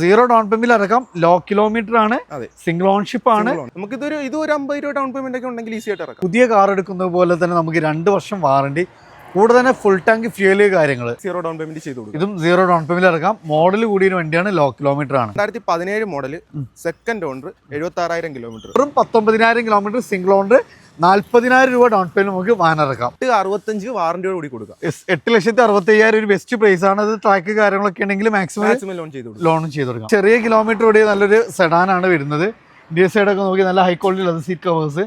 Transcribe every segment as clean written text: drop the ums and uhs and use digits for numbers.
Zero down payment അടക്കം law kilometre ആണ്, single ownership ആണ്. നമുക്ക് ഇത് ഒരു 50 രൂപ ഡൗൺ പേയ്മെന്റ് ഒക്കെ ഉണ്ടെങ്കിൽ ഈസി ആയിട്ട് ഇറക്കാം. പുതിയ കാർ എടുക്കുന്നത് പോലെ തന്നെ നമുക്ക് 2 വർഷം വാറണ്ടി, കൂടെ തന്നെ ഫുൾ ടാങ്ക് ഫ്യൂല് കാര്യങ്ങൾ സീറോ ഡൗൺ പേയ്മെന്റ് ചെയ്തു കൊടുക്കും. ഇതും സീറോ ഡൗൺ പേയ്മെന്റ് ഇറക്കാം. മോഡൽ കൂടിയ വണ്ടിയാണ്, ലോ കിലോമീറ്റർ ആണ്. 2017 model, second owner, 76,000 kilometre. 19,000 kilometre single owner, 40,000 രൂപ ഡൗൺ പേയ്മെന്റ് നമുക്ക് വാഹനം ഇറക്കാം. 65 വാറന്റിയോട് കൂടി കൊടുക്കാം. 8,65,000 ഒരു ബെസ്റ്റ് പ്രൈസ് ആണ്. അത് ട്രാക്ക് കാര്യങ്ങളൊക്കെ ഉണ്ടെങ്കിൽ മാക്സിമം ലോണും ചെയ്ത് കൊടുക്കാം. ചെറിയ കിലോമീറ്റർ ഓടിയ നല്ലൊരു സെഡാൻ ആണ് വരുന്നത്. ഇന്ത്യൻ സൈഡൊക്കെ നോക്കി നല്ല high quality leather seat covers,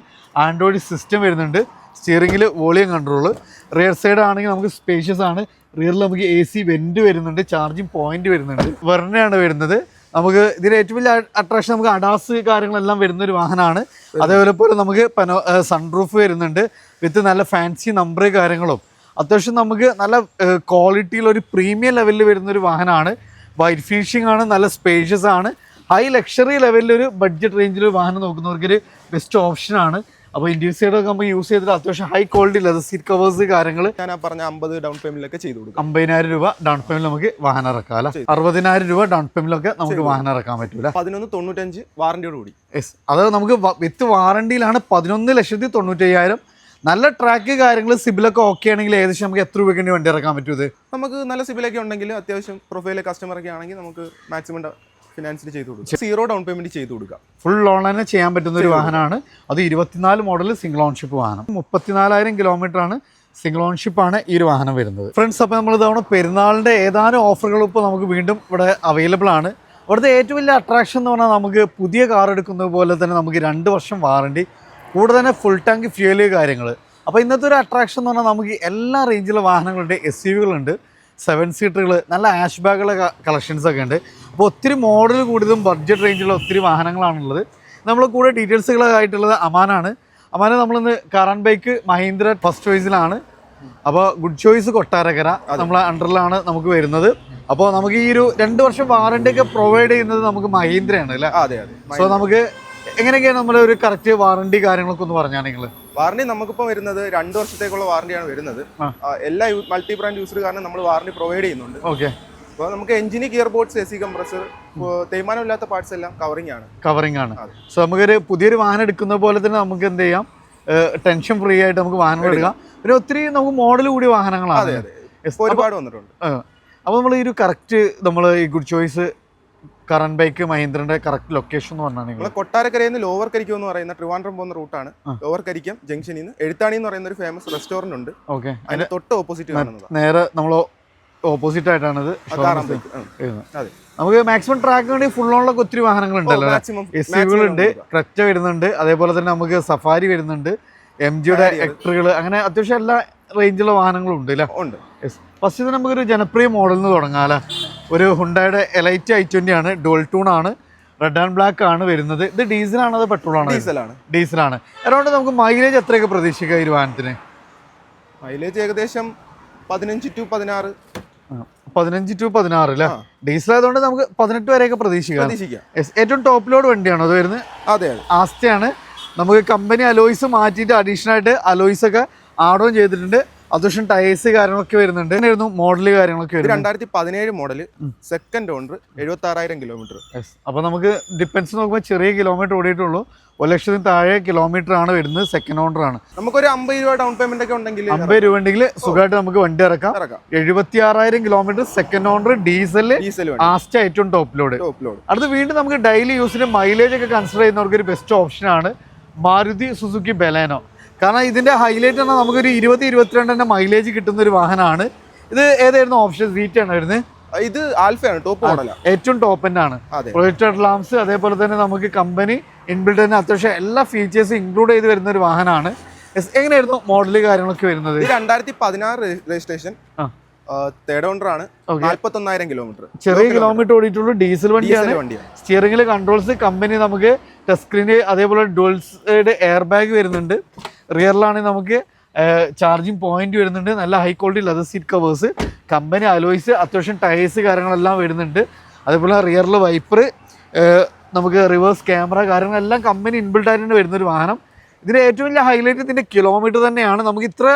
Android system വരുന്നുണ്ട്, സ്റ്റിയറിംഗിൽ വോളിയം കൺട്രോൾ. റിയർ സൈഡ് ആണെങ്കിൽ നമുക്ക് സ്പേഷ്യസ് ആണ്. റിയറിൽ നമുക്ക് AC വെന്റ് വരുന്നുണ്ട്, ചാർജിങ് പോയിന്റ് വരുന്നുണ്ട്. വെർണയാണ് വരുന്നത്. നമുക്ക് ഇതിൽ ഏറ്റവും വലിയ അട്രാക്ഷൻ നമുക്ക് അഡാസ് കാര്യങ്ങളെല്ലാം വരുന്ന ഒരു വാഹനമാണ്. അതേപോലെ നമുക്ക് സൺറൂഫ് വരുന്നുണ്ട് വിത്ത് നല്ല ഫാൻസി നമ്പർ കാര്യങ്ങളും. അത്യാവശ്യം നമുക്ക് നല്ല ക്വാളിറ്റിയിൽ ഒരു പ്രീമിയം ലെവലിൽ വരുന്ന ഒരു വാഹനമാണ്. വൈറ്റ് ഫിനിഷിംഗ് ആണ്, നല്ല സ്പേഷ്യസ് ആണ്. ഹൈ ലക്ഷറി ലെവലിൽ ഒരു ബഡ്ജറ്റ് റേഞ്ചിൽ വാഹനം നോക്കുന്നവർക്കൊരു ബെസ്റ്റ് ഓപ്ഷനാണ്. അപ്പോൾ ഇന്ത്യൻ സൈഡൊക്കെ നമുക്ക് യൂസ് ചെയ്തിട്ട് അത്യാവശ്യം high quality leather seat covers കാര്യങ്ങൾ ഞാൻ പറഞ്ഞ 50 ഡൗൺ പേയ്മെന്റിലൊക്കെ ചെയ്തു കൊടുക്കും. 50,000 രൂപ ഡൗൺ പേയ്മെന്റ് നമുക്ക് വാഹനം ഇറക്കാം അല്ല. 60,000 രൂപ ഡൗൺ പേയ്മെന്റിലൊക്കെ നമുക്ക് വാഹനം ഇറക്കാൻ പറ്റൂല. 1195 വാറന്റിയോട് കൂടി. അത് നമുക്ക് വിത്ത് വാറണ്ടിയിലാണ്. 11,95,000. നല്ല ട്രാക്ക് കാര്യങ്ങൾ സിബിലൊക്കെ ഓക്കെ ആണെങ്കിൽ ഏകദേശം നമുക്ക് എത്ര രൂപയ്ക്ക് വണ്ടി ഇറക്കാൻ പറ്റും? നമുക്ക് നല്ല സിബിലൊക്കെ ഉണ്ടെങ്കിൽ അത്യാവശ്യം പ്രൊഫൈല് കസ്റ്റമറൊക്കെ ആണെങ്കിൽ നമുക്ക് മാക്സിമം ഫിനാൻസിൽ ചെയ്ത് കൊടുക്കും. സീറോ ഡൗൺ പേയ്മെന്റ് ചെയ്ത് കൊടുക്കാം. ഫുൾ ലോൺ തന്നെ ചെയ്യാൻ പറ്റുന്ന ഒരു വാഹനമാണ്. അത് 24 മോഡൽ സിംഗിൾ ഓൺഷിപ്പ് വാഹനം. 34,000 കിലോമീറ്റർ ആണ്, സിംഗിൾ ഓൺഷിപ്പ് ആണ് ഈ ഒരു വാഹനം വരുന്നത്. ഫ്രണ്ട്സ്, അപ്പോൾ നമ്മൾ ഇതവണ പെരുന്നാളിൻ്റെ ഏതാനും ഓഫറുകൾ ഇപ്പോൾ നമുക്ക് വീണ്ടും ഇവിടെ അവൈലബിൾ ആണ്. ഇവിടുത്തെ ഏറ്റവും വലിയ അട്രാക്ഷൻ എന്ന് പറഞ്ഞാൽ നമുക്ക് പുതിയ കാർ എടുക്കുന്നത് പോലെ തന്നെ നമുക്ക് 2 വർഷം വാറണ്ടി, കൂടെ തന്നെ ഫുൾ ടാങ്ക് ഫ്യൂല് കാര്യങ്ങൾ. അപ്പോൾ ഇന്നത്തെ ഒരു അട്രാക്ഷൻ എന്ന് പറഞ്ഞാൽ നമുക്ക് എല്ലാ റേഞ്ചിലുള്ള വാഹനങ്ങളുണ്ട്. SUV-കളുണ്ട്, 7 സീറ്ററുകൾ, നല്ല ആഷ് ബാഗുള്ള കളക്ഷൻസ് ഒക്കെ ഉണ്ട്. അപ്പോൾ ഒത്തിരി മോഡൽ കൂടുതലും ബഡ്ജറ്റ് റേഞ്ചിലുള്ള ഒത്തിരി വാഹനങ്ങളാണുള്ളത്. നമ്മൾ കൂടെ ഡീറ്റെയിൽസുകളായിട്ടുള്ളത് അമാനാണ്. അമാന നമ്മളിന്ന് കാറാൻ ബൈക്ക് മഹീന്ദ്ര ഫസ്റ്റ് ചോയ്സിലാണ്. അപ്പോൾ ഗുഡ് ചോയ്സ് കൊട്ടാരക്കര നമ്മളെ അണ്ടറിലാണ് നമുക്ക് വരുന്നത്. അപ്പോൾ നമുക്ക് ഈ ഒരു 2 വർഷം വാറണ്ടി ഒക്കെ പ്രൊവൈഡ് ചെയ്യുന്നത് നമുക്ക് മഹീന്ദ്രയാണ് അല്ലേ? അതെ. സോ നമുക്ക് എങ്ങനെയൊക്കെയാണ് നമ്മുടെ ഒരു കറക്റ്റ് വാറണ്ടി കാര്യങ്ങളൊക്കെ ഒന്ന് പറഞ്ഞാൽ നിങ്ങൾ? വാറണ്ടി നമുക്കിപ്പോൾ വരുന്നത് 2 വർഷത്തേക്കുള്ള വാറണ്ടിയാണ് വരുന്നത്. എല്ലാ മൾട്ടി ബ്രാൻഡ് യൂസർ കാരണം നമ്മൾ വാറണ്ടി പ്രൊവൈഡ് ചെയ്യുന്നുണ്ട്. ഓക്കെ. അപ്പോൾ നമുക്ക് എഞ്ചിന്, ഗിയർ ബോക്സ്, AC കംപ്രസർ, തേയ്മാനമില്ലാത്ത പാർട്സ് എല്ലാം കവറിംഗ് ആണ്. സോ നമുക്കൊരു പുതിയൊരു വാഹനം എടുക്കുന്ന പോലെ തന്നെ നമുക്ക് എന്ത് ചെയ്യാം, ടെൻഷൻ ഫ്രീ ആയിട്ട് നമുക്ക് വാഹനം എടുക്കാം. പിന്നെ ഒത്തിരി നമുക്ക് മോഡൽ കൂടിയ വാഹനങ്ങളാണ്, ഒരുപാട് വന്നിട്ടുണ്ട്. അപ്പോൾ നമ്മൾ ഈ ഒരു കറക്റ്റ് നമ്മൾ ഈ ഗുഡ് ചോയ്സ് കറൻ ബൈക്ക് മഹീന്ദ്രന്റെ കറക്റ്റ് ലൊക്കേഷൻ എന്ന് പറഞ്ഞാൽ കൊട്ടാരക്കരയിൽ നിന്ന് ലോവർ കരിക്കം എന്ന് പറയുന്ന ട്രിവാൻഡ്രം പോകുന്ന റൂട്ടാണ്. ലോവർ കരിക്കം ജംഗ്ഷനിൽ നിന്ന് എഴുത്താണി എന്ന് പറയുന്ന ഒരു ഫേമസ് റെസ്റ്റോറന്റ് ഉണ്ട്. ഓക്കെ. അതിന്റെ തൊട്ട് ഓപ്പോസിറ്റ് കാണുന്നത്, നേരെ നമ്മൾ ഓപ്പോസിറ്റ് ആയിട്ടാണ് നമുക്ക് മാക്സിമം ട്രാക്ക് വേണ്ടി ഫുൾ ഓണിലൊക്കെ ഒത്തിരി വാഹനങ്ങളുണ്ടല്ലോ. SUV-കളുണ്ട്, ക്രെറ്റ വരുന്നുണ്ട്, അതേപോലെ തന്നെ നമുക്ക് സഫാരി വരുന്നുണ്ട്, MG-യുടെ എക്ടറുകൾ, അങ്ങനെ അത്യാവശ്യം എല്ലാ റേഞ്ചിലുള്ള വാഹനങ്ങളും ഉണ്ട് അല്ലേ? ഉണ്ട്. ഫസ്റ്റ് ഇത് നമുക്കൊരു ജനപ്രിയ മോഡലിൽ നിന്ന് തുടങ്ങാമല്ലേ. ഒരു ഹുണ്ടായുടെ എലൈറ്റ് i20 ആണ്, ഡുവൽ ടൂൺ ആണ്, റെഡ് ആൻഡ് ബ്ലാക്ക് ആണ് വരുന്നത്. ഇത് ഡീസലാണോ അതോ പെട്രോൾ ആണ്? ഡീസലാണ്. അതുകൊണ്ട് നമുക്ക് മൈലേജ് എത്രയൊക്കെ പ്രതീക്ഷിക്കാം ഈ വാഹനത്തിന്? മൈലേജ് ഏകദേശം 15 to 16. 15 to 16 അല്ലേ? ഡീസൽ ആയതുകൊണ്ട് നമുക്ക് 18 വരെയൊക്കെ പ്രതീക്ഷിക്കാം. ഏറ്റവും ടോപ്പ് ലോഡ് വണ്ടിയാണോ അത് വരുന്നത്? അതെ, ആസ്റ്റയാണ്. നമുക്ക് കമ്പനി അലോയ്സ് മാറ്റിയിട്ട് അഡീഷണൽ ആയിട്ട് അലോയ്സ് ഒക്കെ ആഡ് ഓൺ ചെയ്തിട്ടുണ്ട്. അത്യാവശ്യം ടയേഴ്സ് കാര്യങ്ങളൊക്കെ വരുന്നുണ്ട്. മോഡല് കാര്യങ്ങളൊക്കെ വരും. 2017 മോഡല്, സെക്കൻഡ് ഓണർ, 76,000 കിലോമീറ്റർ. അപ്പോൾ നമുക്ക് ഡിപ്പെൻസ് നോക്കുമ്പോൾ ചെറിയ കിലോമീറ്റർ ഓടിയിട്ടുള്ളൂ. 1,00,000 താഴെ കിലോമീറ്റർ ആണ് വരുന്നത്. സെക്കൻഡ് ഓണർ ആണ്. നമുക്കൊരു 50 രൂപ ഡൗൺ പേയ്മെന്റ് ഒക്കെ ഉണ്ടെങ്കിൽ 50 രൂപ ഉണ്ടെങ്കിൽ സുഖമായിട്ട് നമുക്ക് വണ്ടി ഇറക്കാം. 76,000 kilometre, second owner, diesel, Asta ഏറ്റവും ടോപ്പ് ലോഡ്. അടുത്ത് വീണ്ടും നമുക്ക് ഡെയിലി യൂസിന് മൈലേജ് ഒക്കെ കൺസിഡർ ചെയ്യുന്നവർക്ക് ഒരു ബെസ്റ്റ് ഓപ്ഷൻ ആണ് മാരുതി സുസുക്കി ബലേനോ. കാരണം ഇതിന്റെ ഹൈലൈറ്റ് ആണ് നമുക്കൊരു 20-22 മൈലേജ് കിട്ടുന്ന ഒരു വാഹനമാണ്. ഇത് ഏതായിരുന്നു ഓപ്ഷൻ? സീറ്റ് ആണ് വരുന്നത്. ഇത് ആൽഫയാണ്, ടോപ്പ് മോഡലാണ്, ഏറ്റവും ടോപ്പ് എൻഡ് ആണ്. പ്രൊജക്ടഡ് ലാംപ്സ്, അതേപോലെ തന്നെ നമുക്ക് കമ്പനി ഇൻബിൽഡ് തന്നെ അത്യാവശ്യം എല്ലാ ഫീച്ചേഴ്സും ഇൻക്ലൂഡ് ചെയ്ത് വരുന്ന ഒരു വാഹനമാണ്. എങ്ങനെയായിരുന്നു മോഡല് കാര്യങ്ങളൊക്കെ വരുന്നത്? 2016 രജിസ്ട്രേഷൻ, തേർഡ് ഓണർ ആണ്, 41,000 കിലോമീറ്റർ. ചെറിയ കിലോമീറ്റർ ഓടിയിട്ടുള്ളൂ. ഡീസൽ വണ്ടിയാണ്. സ്റ്റിയറിംഗിൽ കൺട്രോൾസ് കമ്പനി നമുക്ക് ടച്ച് സ്ക്രീന്, അതേപോലെ ഡുവൽ സൈഡ് എയർ ബാഗ് വരുന്നുണ്ട്. റിയറിലാണെങ്കിൽ നമുക്ക് ചാർജിങ് പോയിന്റ് വരുന്നുണ്ട്. നല്ല high quality leather seat covers, company alloys, അത്യാവശ്യം ടയേഴ്സ് കാര്യങ്ങളെല്ലാം വരുന്നുണ്ട്. അതേപോലെ റിയറിൽ വൈപ്പർ, നമുക്ക് റിവേഴ്സ് ക്യാമറ കാര്യങ്ങളെല്ലാം കമ്പനി ഇൻബിൽഡ് ആയിട്ട് വരുന്നൊരു വാഹനം. ഇതിന്റെ ഏറ്റവും വലിയ ഹൈലൈറ്റ് ഇതിന്റെ കിലോമീറ്റർ തന്നെയാണ്. നമുക്ക് ഇത്ര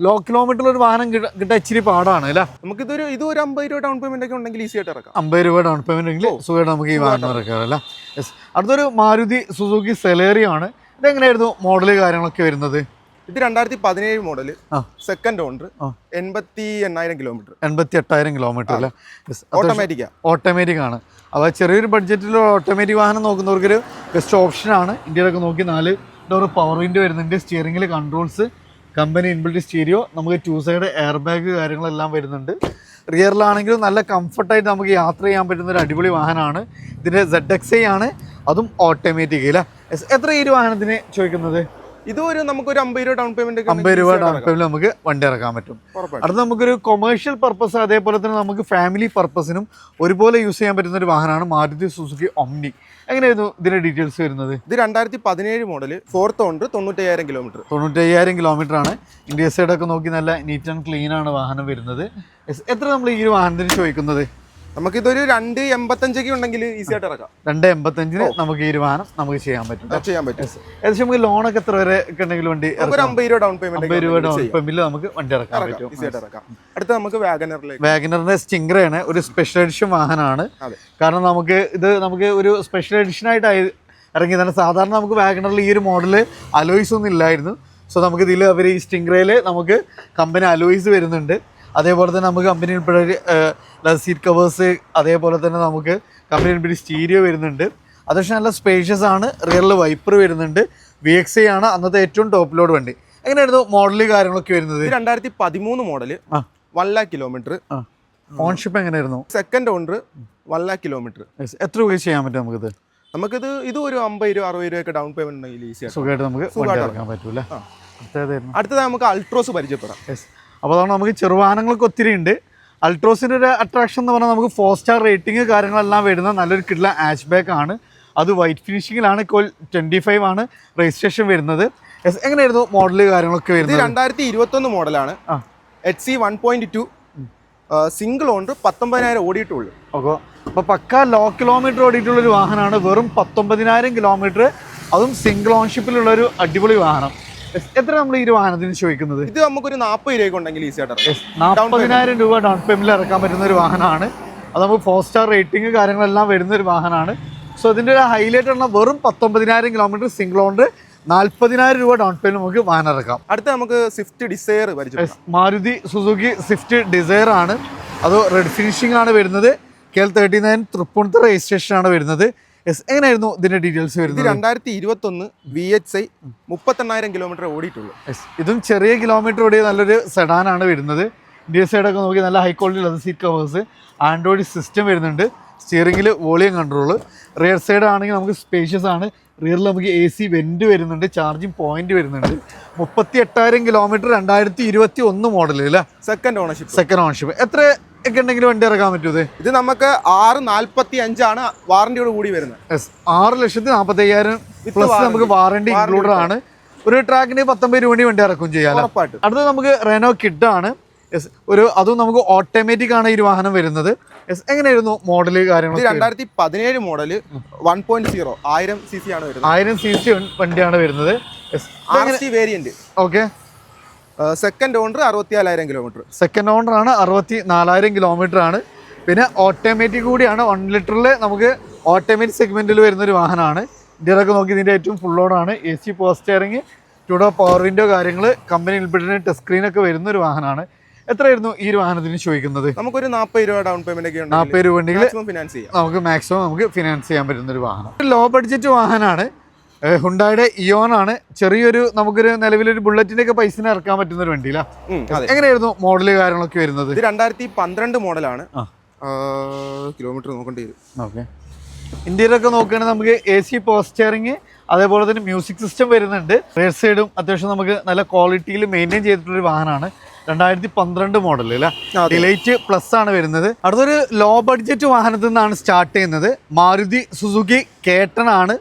ലോ കിലോമീറ്റർ ഒരു വാഹനം കിട്ടാൻ ഇച്ചിരി പാടാണ് അല്ലേ. നമുക്ക് ഇതൊരു 50 രൂപ ഡൗൺ പേയ്മെന്റ് ഒക്കെ ഉണ്ടെങ്കിൽ ഈസി ആയിട്ട് ഇറക്കാം. 50 രൂപ ഡൗൺ പേയ്മെന്റ് ഉണ്ടെങ്കിൽ സുഖമായിട്ട് നമുക്ക് ഈ വാഹനം ഇറക്കാം അല്ലേ. യെസ്, അടുത്തൊരു മാരുതി സുസുക്കി സെലേറിയോ ആണ്. ഇതെങ്ങനെയായിരുന്നു മോഡല് കാര്യങ്ങളൊക്കെ വരുന്നത്? ഇത് 2017 model, second owner, 88,000 kilometre. 88,000 kilometre അല്ലേ. ഓട്ടോമാറ്റിക് ആണ്. അപ്പോൾ ചെറിയൊരു ബഡ്ജറ്റിൽ ഓട്ടോമാറ്റിക് വാഹനം നോക്കുന്നവർക്കൊരു ബെസ്റ്റ് ഓപ്ഷനാണ്. ഇന്ത്യയിലൊക്കെ നോക്കി 4 ഡോർ പവർ വിൻഡോ വരുന്നുണ്ട്. സ്റ്റിയറിംഗിൽ കൺട്രോൾസ്, കമ്പനി ഇൻബിൽറ്റ് സ്റ്റീരിയോ, നമുക്ക് 2 സൈഡ് എയർ ബാഗ് കാര്യങ്ങളെല്ലാം വരുന്നുണ്ട്. റിയറിലാണെങ്കിലും നല്ല കംഫർട്ടായിട്ട് നമുക്ക് യാത്ര ചെയ്യാൻ പറ്റുന്ന ഒരു അടിപൊളി വാഹനമാണ്. ഇതിൻ്റെ ZXi ആണ്, അതും ഓട്ടോമാറ്റിക് അല്ലേ. എത്ര ഈ ഒരു വാഹനത്തിന് ചോദിക്കുന്നത്? നമുക്കൊരു 50 രൂപ ഡൗൺ പേയ്മെന്റ് 50 രൂപ ഡൗൺ പേയ്മെന്റ് നമുക്ക് വണ്ടി ഇറക്കാൻ പറ്റും. അടുത്ത നമുക്കൊരു കൊമേഴ്ഷ്യൽ പർപ്പസ് അതേപോലെ തന്നെ നമുക്ക് ഫാമിലി പർപ്പസിനും ഒരുപോലെ യൂസ് ചെയ്യാൻ പറ്റുന്ന ഒരു വാഹനമാണ് മാരുതി സുസുക്കി ഒമ്നി. എങ്ങനെയായിരുന്നു ഇതിന്റെ ഡീറ്റെയിൽസ് വരുന്നത്? ഇത് 2017 model, 4th owner, 95,000 kilometre. 95,000 kilometre ആണ്. ഇന്ത്യ സൈഡൊക്കെ നോക്കി നല്ല നീറ്റ് ആൻഡ് ക്ലീൻ ആണ് വാഹനം വരുന്നത്. എത്ര നമ്മൾ ഈ ഒരു വാഹനത്തിന് ചോദിക്കുന്നത്? നമുക്കിതൊരു 285 ഉണ്ടെങ്കിൽ ഈസി ആയിട്ട് ഇറക്കാം. 285 നമുക്ക് ഈ ഒരു വാഹനം നമുക്ക് ചെയ്യാൻ പറ്റും. ഏകദേശം നമുക്ക് ലോണൊക്കെ എത്ര വരെ ഉണ്ടെങ്കിൽ വണ്ടി 50 രൂപ ഡൗൺ പേയ്മെന്റ് 50 രൂപ ഡൗൺ പേയ്മെന്റിൽ നമുക്ക് വണ്ടി ഇറക്കാൻ പറ്റും. അടുത്ത നമുക്ക് വാഗനറിന്റെ സ്റ്റിംഗ്രയാണ്. ഒരു സ്പെഷ്യൽ എഡിഷൻ വാഹനമാണ്. കാരണം നമുക്ക് ഒരു സ്പെഷ്യൽ എഡിഷൻ ആയിട്ട് ഇറങ്ങിയതാണ്. സാധാരണ നമുക്ക് വാഗനറിൽ ഈ ഒരു മോഡല് അലോയ്സ് ഒന്നും ഇല്ലായിരുന്നു. സോ നമുക്ക് ഇതിൽ അവർ ഈ സ്റ്റിംഗ്രയിൽ നമുക്ക് കമ്പനി അലോയ്സ് വരുന്നുണ്ട്. അതേപോലെ തന്നെ നമുക്ക് കമ്പനി ഉൾപ്പെടെ സീറ്റ് കവേഴ്സ്, അതേപോലെ തന്നെ നമുക്ക് കമ്പനി ഉൾപ്പെടെ സ്റ്റീരിയോ വരുന്നുണ്ട്. അത്യാവശ്യം നല്ല സ്പേഷ്യസ് ആണ്. റിയറിൽ വൈപ്പർ വരുന്നുണ്ട്. VXi ആണ് അന്നത്തെ ഏറ്റവും ടോപ്പ് ലോഡ് വണ്ടി. എങ്ങനെയായിരുന്നു മോഡല് കാര്യങ്ങളൊക്കെ വരുന്നത്? 2013 മോഡല്, 1 lakh കിലോമീറ്റർ. ഓൺഷിപ്പ് എങ്ങനെയായിരുന്നു? Second owner, 1 lakh kilometre. എത്ര രൂപ ചെയ്യാൻ പറ്റും ഇത് ഒരു 50 രൂപ 60 രൂപയൊക്കെ ഡൗൺ പേയ്മെന്റ് ഉണ്ടെങ്കിൽ ഈസി സുഖമായിട്ട് നമുക്ക് ഇറക്കാൻ പറ്റൂല. അടുത്തത് നമുക്ക് അൾട്രോസ് പരിചയപ്പെടാം. അപ്പോൾ അതുകൊണ്ട് നമുക്ക് ചെറുവാഹനങ്ങളൊക്കെ ഒത്തിരി ഉണ്ട്. അൾട്രോസിൻ്റെ ഒരു അട്രാക്ഷൻ എന്ന് പറഞ്ഞാൽ നമുക്ക് 4 സ്റ്റാർ റേറ്റിംഗ് കാര്യങ്ങളെല്ലാം വരുന്ന നല്ലൊരു കിട്ടുന്ന ഹാച്ച് ബാക്ക് ആണ്. അത് വൈറ്റ് ഫിനിഷിങ്ങിലാണ്. 25 ആണ് രജിസ്ട്രേഷൻ വരുന്നത്. എങ്ങനെയായിരുന്നു മോഡല് കാര്യങ്ങളൊക്കെ വരുന്നത്? 2021 മോഡലാണ്. HC 1.2 സിംഗിൾ ഓണർ, 19,000 ഓടിയിട്ടുള്ളൂ. ഓക്കെ, അപ്പോൾ പക്ക ലോ കിലോമീറ്റർ ഓടിയിട്ടുള്ളൊരു വാഹനമാണ്. വെറും 19,000 കിലോമീറ്റർ, അതും സിംഗിൾ ഓൺഷിപ്പിലുള്ളൊരു അടിപൊളി വാഹനം. എത്ര നമ്മൾ ഈ ഒരു വാഹനത്തിന് ചോദിക്കുന്നത്? ഇത് നമുക്കൊരു 40 രൂപ ഉണ്ടെങ്കിൽ ഈസി ആയിട്ട് 40,000 രൂപ ഡൗൺ പേയ്മെന്റിൽ ഇറക്കാൻ പറ്റുന്ന ഒരു വാഹനമാണ്. അത് നമുക്ക് 4 സ്റ്റാർ റേറ്റിംഗ് കാര്യങ്ങളെല്ലാം വരുന്ന ഒരു വാഹനമാണ്. സോ ഇതിൻ്റെ ഒരു ഹൈലൈറ്റ് പറഞ്ഞാൽ വെറും 19,000 കിലോമീറ്റർ സിംഗിൾ ഓണർ, 40,000 രൂപ ഡൗൺ പേയ്മെന്റ് നമുക്ക് വാഹനം ഇറക്കാം. അടുത്ത നമുക്ക് സ്വിഫ്റ്റ് ഡിസയർ പരിചയപ്പെടാം. മാരുതി സുസുക്കി സ്വിഫ്റ്റ് ഡിസയർ ആണ്. അത് റെഡ് ഫിനിഷിംഗ് ആണ് വരുന്നത്. KL 39 തൃപ്പൂണിത്തുറ രജിസ്ട്രേഷൻ ആണ് വരുന്നത്. എങ്ങനെയായിരുന്നു ഇതിന്റെ ഡീറ്റെയിൽസ് വരുന്നത്? 2021 VXi 38,000 കിലോമീറ്റർ ഓടിയിട്ടുള്ളൂ. ഇതും ചെറിയ കിലോമീറ്റർ ഓടിയ നല്ലൊരു സെഡാനാണ് വരുന്നത്. ഇന്ത്യ സൈഡൊക്കെ നോക്കി നല്ല high quality leather seat covers, Android system വരുന്നുണ്ട്. സ്റ്റിയറിംഗിൽ വോളിയം കൺട്രോൾ. റിയർ സൈഡ് ആണെങ്കിൽ നമുക്ക് സ്പേഷ്യസ് ആണ്. റിയറിൽ നമുക്ക് AC വെന്റ് വരുന്നുണ്ട്. ചാർജിങ് പോയിന്റ് വരുന്നുണ്ട്. 38,000 കിലോമീറ്റർ, 2021 മോഡൽ അല്ലേ. Second ownership. എത്ര ഒക്കെ ഉണ്ടെങ്കിലും വണ്ടി ഇറക്കാൻ പറ്റും? ഇത് നമുക്ക് 6,45 ആണ് വാറന്റിയോട് കൂടി വരുന്നത്. 6,45,000 പ്ലസ് നമുക്ക് വാറന്റി ഇൻക്ലൂഡഡ് ആണ്. ഒരു ട്രാക്കിന് 19 രൂപ വണ്ടി ഇറക്കും ചെയ്യാം. അടുത്തത് നമുക്ക് റെനോ കിഡ് ആണ്. അതും നമുക്ക് ഓട്ടോമാറ്റിക് ആണ് ഈ ഒരു വാഹനം വരുന്നത്. എങ്ങനെയായിരുന്നു മോഡല് കാര്യങ്ങൾ? 2017 മോഡല്, 1.0 1000 cc ആണ് വരുന്നത്. 1000 cc വണ്ടിയാണ് വരുന്നത്. Variant. Okay, second owner, 64,000 kilometre. Second owner ആണ്, 64,000 കിലോമീറ്റർ ആണ്. പിന്നെ ഓട്ടോമാറ്റിക് കൂടിയാണ്. 1 ലിറ്ററിൽ നമുക്ക് ഓട്ടോമാറ്റിക് സെഗ്മെന്റിൽ വരുന്ന ഒരു വാഹനമാണ്. ഇന്ത്യയിലൊക്കെ നോക്കി ഇതിന്റെ ഏറ്റവും ഫുൾ ലോഡാണ്. AC power steering, 2 door power window കാര്യങ്ങൾ, കമ്പനി ഉൾപ്പെടെ ടച്ച് സ്ക്രീൻ ഒക്കെ വരുന്ന ഒരു വാഹനമാണ്. എത്രയായിരുന്നു ഈ ഒരു വാഹനത്തിന് ചോദിക്കുന്നത്? നമുക്കൊരു 40 രൂപ ഡൗൺ പേയ്മെന്റ് ഒക്കെ 40 രൂപ ഉണ്ടെങ്കിൽ നമുക്ക് മാക്സിമം ഫിനാൻസ് ചെയ്യാൻ പറ്റുന്ന ഒരു വാഹനം. ലോ ബഡ്ജറ്റ് വാഹനമാണ്. ഹുണ്ടായുടെ ഇയോൺ ആണ്. ചെറിയൊരു നമുക്കൊരു നിലവിലൊരു ബുള്ളറ്റിന്റെ ഒക്കെ പൈസ ഇറക്കാൻ പറ്റുന്ന ഒരു വണ്ടിയില്ല. എങ്ങനെയായിരുന്നു മോഡല് കാര്യങ്ങളൊക്കെ വരുന്നത്? 2012 മോഡലാണ്. കിലോമീറ്റർ നോക്കേണ്ടി വരും. ഓക്കെ, ഇന്ത്യയിലൊക്കെ നോക്കുകയാണെങ്കിൽ നമുക്ക് AC പവർ സ്റ്റിയറിംഗ്, അതേപോലെ തന്നെ മ്യൂസിക് സിസ്റ്റം വരുന്നുണ്ട്. റിയർ സൈഡും അത്യാവശ്യം നമുക്ക് നല്ല ക്വാളിറ്റിയിൽ മെയിൻറ്റെയിൻ ചെയ്തിട്ടുള്ളൊരു വാഹനമാണ്. 2012 മോഡൽ അല്ലേ. ഡിലൈറ്റ് പ്ലസ് ആണ് വരുന്നത്. അടുത്തൊരു ലോ ബഡ്ജറ്റ് വാഹനത്തിൽ നിന്നാണ് സ്റ്റാർട്ട് ചെയ്യുന്നത്. മാരുതി സുസുക്കി കേട്ടൺ ആണ്.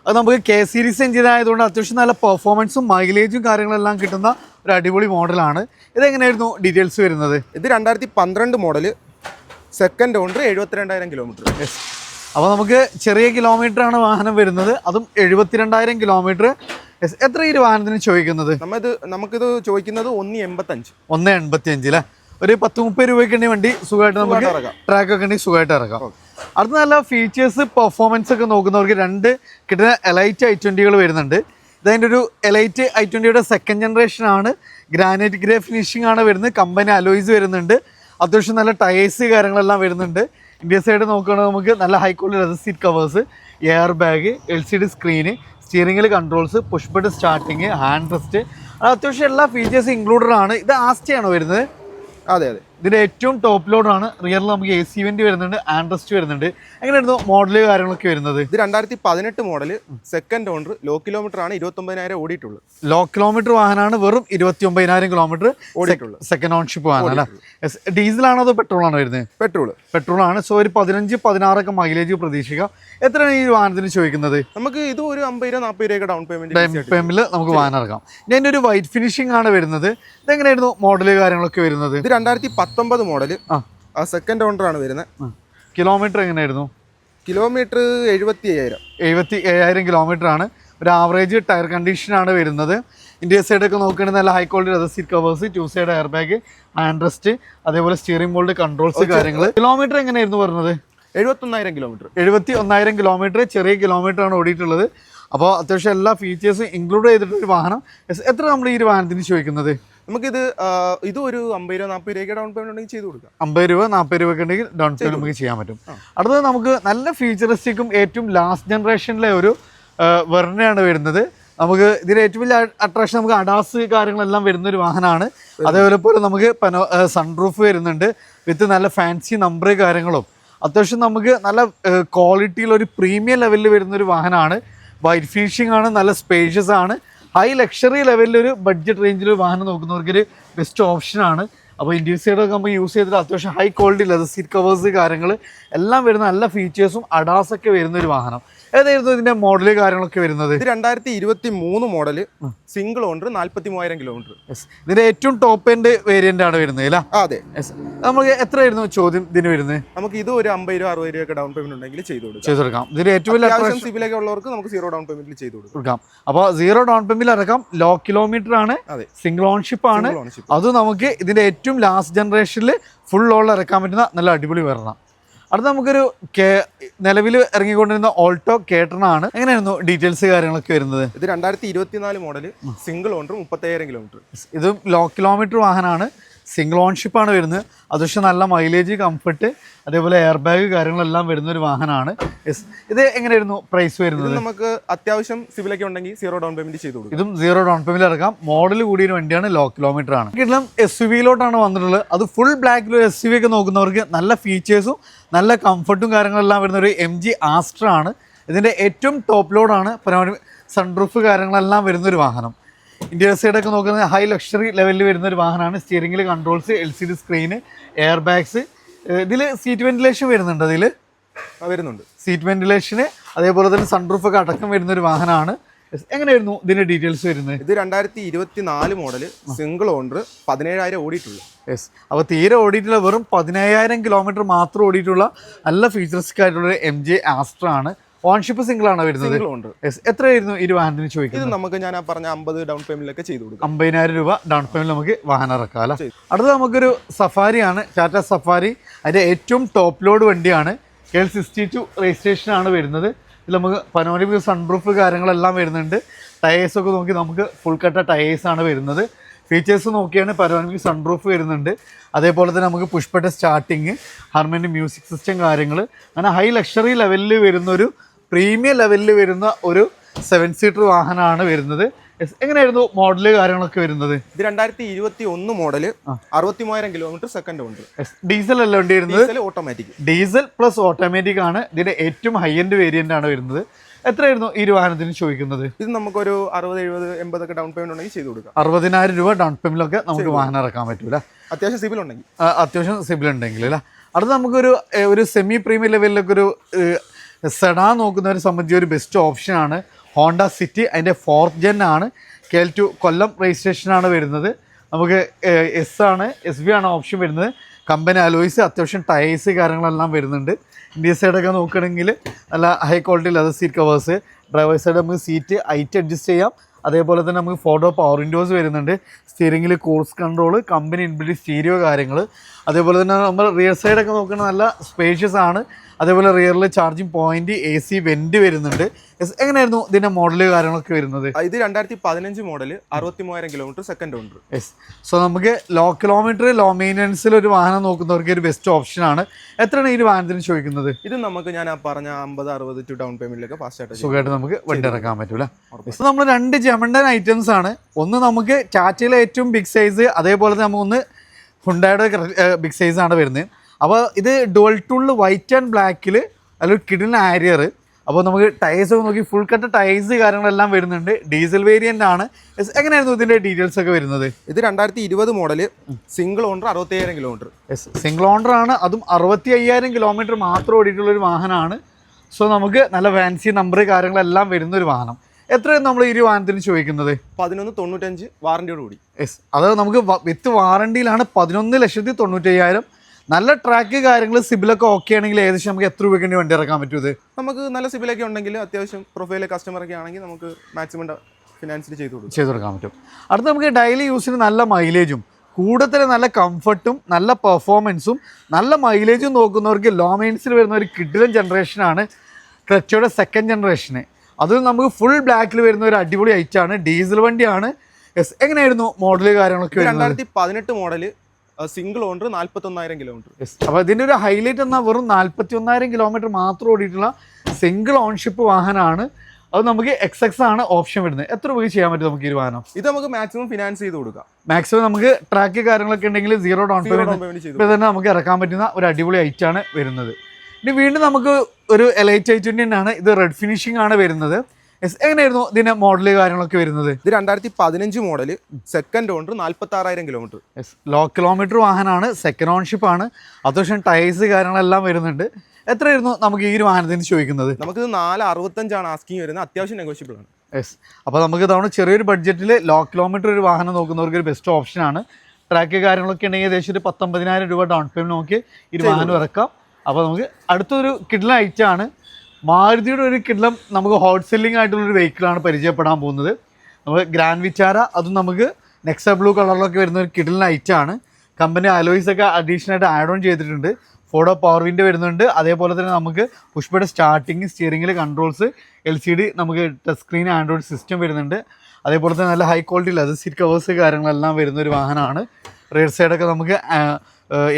അത് നമുക്ക് K സീരീസ് എഞ്ചിൻ ആയതുകൊണ്ട് അത്യാവശ്യം നല്ല പെർഫോമൻസും മൈലേജും കാര്യങ്ങളെല്ലാം കിട്ടുന്ന ഒരു അടിപൊളി മോഡലാണ്. ഇതെങ്ങനെയായിരുന്നു ഡീറ്റെയിൽസ് വരുന്നത്? ഇത് 2012 മോഡല്, സെക്കൻഡ് ഓണർ, 72,000 കിലോമീറ്റർ. അപ്പോൾ നമുക്ക് ചെറിയ കിലോമീറ്റർ ആണ് വാഹനം വരുന്നത്. അതും 72,000 കിലോമീറ്റർ. എത്ര ഈ ഒരു വാഹനത്തിന് ചോദിക്കുന്നത്? നമുക്കിത് ചോദിക്കുന്നത് 1.85. 1.85 അല്ലേ? ഒരു 10-30 രൂപയ്ക്ക് ഉണ്ടെങ്കിൽ വണ്ടി സുഖമായിട്ട് നമുക്ക് ട്രാക്ക് ഒക്കെ ഉണ്ടെങ്കിൽ സുഖമായിട്ട് ഇറക്കാം. അടുത്ത നല്ല ഫീച്ചേഴ്സ് പെർഫോമൻസ് ഒക്കെ നോക്കുന്നവർക്ക് 2 കിട്ടുന്ന എലൈറ്റ് i20കൾ വരുന്നുണ്ട്. ഇതതിൻ്റെ ഒരു എലൈറ്റ് i20യുടെ സെക്കൻഡ് ജനറേഷൻ ആണ്. ഗ്രാനൈറ്റ് ഗ്രേ ഫിനിഷിംഗ് ആണ് വരുന്നത്. കമ്പനി അലോയ്സ് വരുന്നുണ്ട്. അത്യാവശ്യം നല്ല ടയേഴ്സ് കാര്യങ്ങളെല്ലാം വരുന്നുണ്ട്. ഇന്ത്യ സൈഡ് നോക്കുകയാണെങ്കിൽ നമുക്ക് നല്ല high quality leather seat covers, air bag, LCD screen, സ്റ്റിയറിംഗിൽ controls, push button starting, hand rest, അത്യാവശ്യം എല്ലാ ഫീച്ചേഴ്സും ഇൻക്ലൂഡഡ് ആണ്. ഇത് ആസ്റ്റയാണോ വരുന്നത്? അതെ. ഇതിൻ്റെ ഏറ്റവും ടോപ്പ് ലോഡാണ്. റിയറിൽ നമുക്ക് AC വെന്റ് വരുന്നുണ്ട്, ഹാൻഡ് റെസ്റ്റ് വരുന്നുണ്ട്. എങ്ങനെയായിരുന്നു മോഡല് കാര്യങ്ങളൊക്കെ വരുന്നത്? ഇത് 2018 model, second owner, low kilometre ആണ്, 29,000 ഓടിയിട്ടുള്ളൂ. ലോ കിലോമീറ്റർ വാഹനമാണ്, വെറും 29,000 കിലോമീറ്റർ ഓടിയിട്ടുള്ളൂ. സെക്കൻഡ് ഓൺഷിപ്പ് വാഹനം അല്ല? ഡീസലാണോ അതോ പെട്രോൾ ആണോ വരുന്നത്? പെട്രോൾ ആണ്. സോ ഒരു 15-16 മൈലേജ് പ്രതീക്ഷിക്കാം. എത്രയാണ് ഈ വാഹനത്തിന് ചോദിക്കുന്നത്? നമുക്ക് ഇത് ഒരു 50-40 രൂപ ഡൗൺ പേയ്മെന്റിൽ നമുക്ക് വാഹനം ഇറക്കാം. ഇതിൻ്റെ ഒരു വൈറ്റ് ഫിനിഷിംഗ് ആണ് വരുന്നത്. ഇതെങ്ങനെയായിരുന്നു മോഡല് കാര്യങ്ങളൊക്കെ വരുന്നത്? ഇത് 2019 മോഡൽ, സെക്കൻഡ് ഓണർ ആണ് വരുന്നത്. കിലോമീറ്റർ എങ്ങനെയായിരുന്നു? കിലോമീറ്റർ 77,000 കിലോമീറ്റർ ആണ്. ഒരു ആവറേജ് ടയർ കണ്ടീഷനാണ് വരുന്നത്. ഇന്ത്യ സൈഡൊക്കെ നോക്കുകയാണെങ്കിൽ നല്ല high quality leather seat covers, 2 side air bag, hand rest, അതേപോലെ സ്റ്റിയറിംഗ് ബോൾഡ് കൺട്രോൾസ് കാര്യങ്ങൾ. കിലോമീറ്റർ എങ്ങനെയായിരുന്നു പറഞ്ഞത്? 71,000 കിലോമീറ്റർ. 71,000 കിലോമീറ്റർ, ചെറിയ കിലോമീറ്റർ ആണ് ഓടിയിട്ടുള്ളത്. അപ്പോൾ അത്യാവശ്യം എല്ലാ ഫീച്ചേഴ്സും ഇൻക്ലൂഡ് ചെയ്തിട്ടൊരു വാഹനം. എത്ര നമ്മൾ ഈ ഒരു വാഹനത്തിന് ചോദിക്കുന്നത്? നമുക്കിത് ഇത് ഒരു 50-40 രൂപ ഡൗൺ പേയ്മെന്റ് ഉണ്ടെങ്കിൽ ചെയ്ത് കൊടുക്കാം. 50-40 രൂപ ഉണ്ടെങ്കിൽ ഡൗൺ പേയ്മെന്റ് നമുക്ക് ചെയ്യാൻ പറ്റും. അടുത്തത് നമുക്ക് നല്ല ഫീച്ചറിസ്റ്റിക്കും ഏറ്റവും ലാസ്റ്റ് ജനറേഷനിലെ ഒരു വെർണയാണ് വരുന്നത്. നമുക്ക് ഇതിൽ ഏറ്റവും വലിയ അട്രാക്ഷൻ നമുക്ക് അഡാസ് കാര്യങ്ങളെല്ലാം വരുന്നൊരു വാഹനമാണ്. അതേപോലെ നമുക്ക് സൺറൂഫ് വരുന്നുണ്ട് വിത്ത് നല്ല ഫാൻസി നമ്പർ കാര്യങ്ങളും. അത്യാവശ്യം നമുക്ക് നല്ല ക്വാളിറ്റിയിൽ ഒരു പ്രീമിയം ലെവലിൽ വരുന്നൊരു വാഹനമാണ്. വൈറ്റ് ഫിനിഷിംഗ് ആണ്, നല്ല സ്പേഷ്യസ് ആണ്. ഹൈ ലക്ഷറി ലെവലിലൊരു ബഡ്ജറ്റ് റേഞ്ചിൽ വാഹനം നോക്കുന്നവർക്കൊരു ബെസ്റ്റ് ഓപ്ഷനാണ്. അപ്പോൾ ഇന്ത്യൻ സൈഡൊക്കെ നമുക്ക് യൂസ് ചെയ്തിട്ട് അത്യാവശ്യം high quality leather seat covers കാര്യങ്ങൾ എല്ലാം വരുന്ന നല്ല ഫീച്ചേഴ്സും അഡാസൊക്കെ വരുന്നൊരു വാഹനം. ഏതായിരുന്നു ഇതിന്റെ മോഡല് കാര്യങ്ങളൊക്കെ വരുന്നത്? ഇത് 2023 മോഡല്, സിംഗിൾ ഓണർ, 43,000 കിലോമീറ്റർ. ഇതിന്റെ ഏറ്റവും ടോപ്പ് എൻഡ് വേരിയന്റ് ആണ് വരുന്നത് അല്ലേ? അതെ. നമുക്ക് എത്രയായിരുന്നു ചോദ്യം ഇതിന് വരുന്നത്? നമുക്ക് ഇത് ഒരു 50-60 രൂപ ഡൗൺ പേയ്മെന്റ് ഉണ്ടെങ്കിൽ ചെയ്തു കൊടുക്കാം. ഇതിന്റെ ഏറ്റവും വലിയ സിബിലൊക്കെ ഉള്ളവർക്ക് നമുക്ക് 0 ഡൗൺ പേയ്മെന്റിൽ ചെയ്തു കൊടുക്കാം. അപ്പോൾ 0 ഡൗൺ പേയ്മെന്റിൽ ഇറക്കാം. ലോ കിലോമീറ്റർ ആണ്, സിംഗിൾ ഓൺഷിപ്പ് ആണ്. അത് നമുക്ക് ഇതിന്റെ ഏറ്റവും ലാസ്റ്റ് ജനറേഷനിൽ ഫുൾ ലോഡിൽ ഇറക്കാൻ പറ്റുന്ന നല്ല അടിപൊളി വരണം. അടുത്ത നമുക്കൊരു നിലവിൽ ഇറങ്ങിക്കൊണ്ടിരുന്ന ഓൾട്ടോ കേട്ടണാണ്. എങ്ങനെയായിരുന്നു ഡീറ്റെയിൽസ് കാര്യങ്ങളൊക്കെ വരുന്നത്? ഇത് 2024 മോഡല്, സിംഗിൾ ഓണർ, 35,000 കിലോമീറ്റർ. ഇതും ലോ കിലോമീറ്റർ വാഹനമാണ്, സിംഗിൾ ഓൺഷിപ്പ് ആണ് വരുന്നത്. അത്യാവശ്യം നല്ല മൈലേജ്, കംഫർട്ട്, അതേപോലെ എയർ ബാഗ് കാര്യങ്ങളെല്ലാം വരുന്ന ഒരു വാഹനമാണ്. ഇത് എങ്ങനെയായിരുന്നു പ്രൈസ് വരുന്നത്? നമുക്ക് അത്യാവശ്യം സിവിലൊക്കെ ഉണ്ടെങ്കിൽ 0 ഡൗൺ പേയ്മെന്റ് ചെയ്തു കൊടുക്കും. ഇതും 0 ഡൗൺ പേയ്മെന്റ് ഇറക്കാം. മോഡൽ കൂടിയ വണ്ടിയാണ്, ലോ കിലോമീറ്റർ ആണ്. കിട്ടണം SUV-ലോട്ടാണ് വന്നിട്ടുള്ളത്. അത് ഫുൾ ബ്ലാക്കിൽ SUV ഒക്കെ നോക്കുന്നവർക്ക് നല്ല ഫീച്ചേഴ്സും നല്ല കംഫർട്ടും കാര്യങ്ങളെല്ലാം വരുന്ന ഒരു MG ആസ്ട്ര ആണ്. ഇതിൻ്റെ ഏറ്റവും ടോപ്പ് ലോഡാണ്. സൺറൂഫ് കാര്യങ്ങളെല്ലാം വരുന്നൊരു വാഹനം. ഇന്ത്യ സൈഡൊക്കെ നോക്കുന്നത് ഹൈ ലക്ഷറി ലെവലിൽ വരുന്ന ഒരു വാഹനമാണ്. സ്റ്റിയറിംഗിൽ controls, LCD screen, air bags. ഇതിൽ സീറ്റ് വെന്റിലേഷൻ വരുന്നുണ്ട്. വരുന്നുണ്ട് സീറ്റ് വെന്റിലേഷന്, അതേപോലെ തന്നെ സൺറൂഫ് ഒക്കെ അടക്കം വരുന്ന ഒരു വാഹനമാണ്. എങ്ങനെയായിരുന്നു ഇതിന്റെ ഡീറ്റെയിൽസ് വരുന്നത്? ഇത് 2024 മോഡല്, സിംഗിൾ ഓണർ, 17,000 ഓടിയിട്ടുള്ളൂ. അപ്പോൾ തീരെ ഓടിയിട്ടുള്ള വെറും 17,000 കിലോമീറ്റർ മാത്രം ഓടിയിട്ടുള്ള നല്ല ഫീച്ചറിസ്റ്റിക് ആയിട്ടുള്ള MG ആസ്ട്ര ആണ്. ഓൺഷിപ്പ് സിംഗിൾ ആണ് വരുന്നത്. എത്രയായിരുന്നു ഈ വാഹനത്തിന് ചോദിക്കുന്നത്? ഇത് നമുക്ക് ഞാൻ പറഞ്ഞ 50 ഡൗൺ പേയ്മെന്റിലൊക്കെ ചെയ്തു കൊടുക്കും. 50,000 രൂപ ഡൗൺ പേയ്മെന്റ് നമുക്ക് വാഹനം ഇറക്കാം അല്ലേ? അടുത്ത നമുക്കൊരു സഫാരിയാണ്, ടാറ്റ സഫാരി. അതിന്റെ ഏറ്റവും ടോപ്പ് ലോഡ് വണ്ടിയാണ്. KL62 രജിസ്ട്രേഷൻ ആണ് വരുന്നത്. ഇതിൽ നമുക്ക് പനോരമിക് സൺറൂഫ് കാര്യങ്ങളെല്ലാം വരുന്നുണ്ട്. ടയേഴ്സൊക്കെ നോക്കി നമുക്ക് ഫുൾ കട്ട ടയേഴ്സാണ് വരുന്നത്. ഫീച്ചേഴ്സ് നോക്കിയാണ് പനോരമിക് സൺറൂഫ് വരുന്നുണ്ട്. അതേപോലെ തന്നെ നമുക്ക് പുഷ് ബട്ടൺ സ്റ്റാർട്ടിങ്, ഹർമൻ്റെ മ്യൂസിക് സിസ്റ്റം കാര്യങ്ങൾ, അങ്ങനെ ഹൈ ലക്ഷറി ലെവലിൽ വരുന്നൊരു പ്രീമിയം ലെവലിൽ വരുന്ന ഒരു 7 സീറ്റർ വാഹനമാണ് വരുന്നത്. എങ്ങനെയായിരുന്നു മോഡല് കാര്യങ്ങളൊക്കെ വരുന്നത്? ഇത് 2021 model, 63,000 kilometre, second owner. Diesel അല്ല വണ്ടി വരുന്നത്, ഓട്ടോമാറ്റിക്. ഡീസൽ പ്ലസ് ഓട്ടോമാറ്റിക് ആണ്. ഇതിന്റെ ഏറ്റവും ഹൈ എൻഡ് വേരിയന്റ് ആണ് വരുന്നത്. എത്രയായിരുന്നു ഈ വാഹനത്തിന് ചോദിക്കുന്നത്? ഇത് നമുക്കൊരു 60, 70, 80 ഒക്കെ ഡൗൺ പേയ്മെന്റ് ഉണ്ടെങ്കിൽ ചെയ്തു കൊടുക്കാം. 60,000 രൂപ ഡൗൺ പേയ്മെന്റിലൊക്കെ നമുക്ക് വാഹനം ഇറക്കാൻ പറ്റൂല, അത്യാവശ്യം സിബിൽ ഉണ്ടെങ്കിൽ. അത്യാവശ്യം സിബിൽ ഉണ്ടെങ്കിൽ അല്ലേ? അടുത്ത നമുക്കൊരു സെമി പ്രീമിയം ലെവലിലൊക്കെ ഒരു സെഡാൻ നോക്കുന്നവരെ സംബന്ധിച്ച് ഒരു ബെസ്റ്റ് ഓപ്ഷനാണ് ഹോണ്ട സിറ്റി. അതിൻ്റെ 4th ജെൻ ആണ്. KL2 കൊല്ലം രജിസ്ട്രേഷനാണ് വരുന്നത്. നമുക്ക് SV ആണ് ഓപ്ഷൻ വരുന്നത്. കമ്പനി അലോയ്സ്, അത്യാവശ്യം ടയേഴ്സ് കാര്യങ്ങളെല്ലാം വരുന്നുണ്ട്. ഇന്ത്യ സൈഡൊക്കെ നോക്കുകയാണെങ്കിൽ നല്ല high quality leather seat covers, driver side നമുക്ക് സീറ്റ് ഹൈറ്റ് അഡ്ജസ്റ്റ് ചെയ്യാം. അതേപോലെ തന്നെ നമുക്ക് 4 പവർ വിൻഡോസ് വരുന്നുണ്ട്, സ്റ്റിയറിംഗിൽ cruise control, company inbuilt stereo കാര്യങ്ങൾ. അതേപോലെ തന്നെ നമ്മൾ റിയർ സൈഡൊക്കെ നോക്കുന്നത് നല്ല സ്പേഷ്യസ് ആണ്. അതേപോലെ റിയറിൽ ചാർജിങ് പോയിന്റ്, AC വെന്റ് വരുന്നുണ്ട്. എങ്ങനെയായിരുന്നു ഇതിൻ്റെ മോഡൽ കാര്യങ്ങളൊക്കെ വരുന്നത്? ഇത് 2015 model, 63,000 kilometre, second owner. Yes. So നമുക്ക് ലോ കിലോമീറ്റർ, ലോ മെയിൻ്റനൻസിൽ ഒരു വാഹനം നോക്കുന്നവർക്ക് ഒരു ബെസ്റ്റ് ഓപ്ഷനാണ്. എത്രയാണ് ഈ വാഹനത്തിന് ചോദിക്കുന്നത്? ഇത് നമുക്ക് ഞാൻ പറഞ്ഞ 50-60 ഡൗൺ പേയ്മെന്റിലൊക്കെ ഫാസ്റ്റ് ആയിട്ട് സുഖമായിട്ട് നമുക്ക് വണ്ടി ഇറക്കാൻ പറ്റൂല. നമ്മൾ 2 ജമണ്ടൻ ഐറ്റംസ് ആണ്. ഒന്ന് നമുക്ക് ടാറ്റയിലെ ഏറ്റവും ബിഗ് സൈസ്, അതേപോലെ നമുക്ക് ഒന്ന് ഹുണ്ടായുടെ ബിഗ് സൈസ് ആണ് വരുന്നത്. അപ്പോൾ ഇത് ഡുവൽ ടൂണിൽ വൈറ്റ് ആൻഡ് ബ്ലാക്കിൽ അതിലൊരു കിഡിൻ ആരിയർ. അപ്പോൾ നമുക്ക് ടയേഴ്സ് ഒക്കെ നോക്കി ഫുൾ കട്ട് ടയേഴ്സ് കാര്യങ്ങളെല്ലാം വരുന്നുണ്ട്. ഡീസൽ വേരിയൻ്റ് ആണ്. എങ്ങനെയായിരുന്നു ഇതിൻ്റെ ഡീറ്റെയിൽസ് ഒക്കെ വരുന്നത്? ഇത് 2020 model, single owner, 65,000 kilometre. Single owner ആണ്, അതും 65,000 കിലോമീറ്റർ മാത്രം ഓടിയിട്ടുള്ളൊരു വാഹനമാണ്. സോ നമുക്ക് നല്ല ഫാൻസി നമ്പർ കാര്യങ്ങളെല്ലാം വരുന്നൊരു വാഹനം. എത്രയാണ് നമ്മൾ ഈ ഒരു വാഹനത്തിന് ചോദിക്കുന്നത്? 11,95 വാറണ്ടിയോട് കൂടി. യെസ്, അത് നമുക്ക് വിത്ത് വാറണ്ടിയിലാണ് 11,95,000. നല്ല ട്രാക്ക് കാര്യങ്ങൾ സിബിലൊക്കെ ഓക്കെ ആണെങ്കിൽ ഏകദേശം നമുക്ക് എത്ര രൂപയ്ക്ക് വണ്ടി ഇറക്കാൻ പറ്റും? ഇത് നമുക്ക് നല്ല സിബിലൊക്കെ ഉണ്ടെങ്കിൽ, അത്യാവശ്യം പ്രൊഫൈൽ കസ്റ്റമറൊക്കെ ആണെങ്കിൽ നമുക്ക് മാക്സിമം ഫിനാൻസിൽ ചെയ്ത് കൊടുക്കാൻ പറ്റും. അടുത്ത നമുക്ക് ഡെയിലി യൂസിന് നല്ല മൈലേജും കൂടുതൽ നല്ല കംഫർട്ടും നല്ല പെർഫോമൻസും നല്ല മൈലേജും നോക്കുന്നവർക്ക് ലോ മെയിൻസിൽ വരുന്ന ഒരു കിഡിലൻ ജനറേഷനാണ് ക്ലച്ചോയുടെ സെക്കൻഡ് ജനറേഷന്. അതിൽ നമുക്ക് ഫുൾ ബ്ലാക്കിൽ വരുന്ന ഒരു അടിപൊളി ഐറ്റാണ്, ഡീസൽ വണ്ടിയാണ്. യെസ്, എങ്ങനെയായിരുന്നു മോഡൽ കാര്യങ്ങളൊക്കെ? 2018 model, single owner, 41,000 kilometre. Yes, അപ്പോൾ ഇതിൻ്റെ ഒരു ഹൈലൈറ്റ് എന്നാൽ വെറും 41,000 കിലോമീറ്റർ മാത്രം ഓടിയിട്ടുള്ള സിംഗിൾ ഓൺഷിപ്പ് വാഹനമാണ്. അത് നമുക്ക് XX ആണ് ഓപ്ഷൻ വരുന്നത്. എത്ര രൂപയ്ക്ക് ചെയ്യാൻ പറ്റും നമുക്ക് ഈ വാഹനം? ഇത് നമുക്ക് മാക്സിമം ഫിനാൻസ് ചെയ്ത് കൊടുക്കാം. മാക്സിമം നമുക്ക് ട്രാക്ക് കാര്യങ്ങളൊക്കെ ഉണ്ടെങ്കിൽ 0 ഡൗൺ പേയ്മെന്റ് തന്നെ നമുക്ക് ഇറക്കാൻ പറ്റുന്ന ഒരു അടിപൊളി ഐറ്റാണ് വരുന്നത്. ഇനി വീണ്ടും നമുക്ക് ഒരു എലൈറ്റ് i20 തന്നെയാണ്. ഇത് റെഡ് ഫിനിഷിംഗ് ആണ് വരുന്നത്. എങ്ങനെയായിരുന്നു ഇതിന്റെ മോഡൽ കാര്യങ്ങളൊക്കെ വരുന്നത്? ഇത് 2015 model, second owner, 46,000 kilometre. Low kilometre വാഹനമാണ്, സെക്കൻഡ് ഓൺഷിപ്പ് ആണ്. അത്യാവശ്യം ടയേഴ്സ് കാര്യങ്ങളെല്ലാം വരുന്നുണ്ട്. എത്രയായിരുന്നു നമുക്ക് ഈ ഒരു വാഹനത്തിന് ചോദിക്കുന്നത്? നമുക്കിത് 465 ആസ്കിങ് വരുന്നത്, അത്യാവശ്യം നെഗോഷ്യബിൾ ആണ്. യെസ്, അപ്പോൾ നമുക്ക് ഇതവണ ചെറിയൊരു ബഡ്ജറ്റിൽ ലോ കിലോമീറ്റർ ഒരു വാഹനം നോക്കുന്നവർക്ക് ഒരു ബെസ്റ്റ് ഓപ്ഷനാണ്. ട്രാക്ക് കാര്യങ്ങളൊക്കെ ഉണ്ടെങ്കിൽ ഏകദേശം ഒരു 19,000 രൂപ ഡൗൺ പേയ്മെന്റ് നോക്കി ഈ വാഹനം ഇറക്കാം. അപ്പോൾ നമുക്ക് അടുത്തൊരു കിഡ്ലൻ ഐറ്റാണ്. മാരുതിയുടെ ഒരു കിഡ്ലം നമുക്ക് ഹോട്ട് സെല്ലിംഗ് ആയിട്ടുള്ളൊരു വെഹിക്കിളാണ് പരിചയപ്പെടാൻ പോകുന്നത്. നമുക്ക് ഗ്രാൻഡ് വിറ്റാര, അതും നമുക്ക് നെക്സ ബ്ലൂ കളറിലൊക്കെ വരുന്ന ഒരു കിഡ്ലൻ ഐറ്റാണ്. കമ്പനി അലോയ്സ് ഒക്കെ അഡീഷണൽ ആയിട്ട് ആഡ് ഓൺ ചെയ്തിട്ടുണ്ട്. 4 പവർ വിൻഡോ വരുന്നുണ്ട്. അതേപോലെ തന്നെ നമുക്ക് പുഷ്പയുടെ സ്റ്റാർട്ടിങ്, സ്റ്റിയറിംഗിൽ കൺട്രോൾസ്, LCD, നമുക്ക് ടച്ച് സ്ക്രീൻ ആൻഡ്രോയിഡ് സിസ്റ്റം വരുന്നുണ്ട്. അതേപോലെ തന്നെ നല്ല high quality leather seat covers കാര്യങ്ങളെല്ലാം വരുന്നൊരു വാഹനമാണ്. റിയർ സൈഡൊക്കെ നമുക്ക്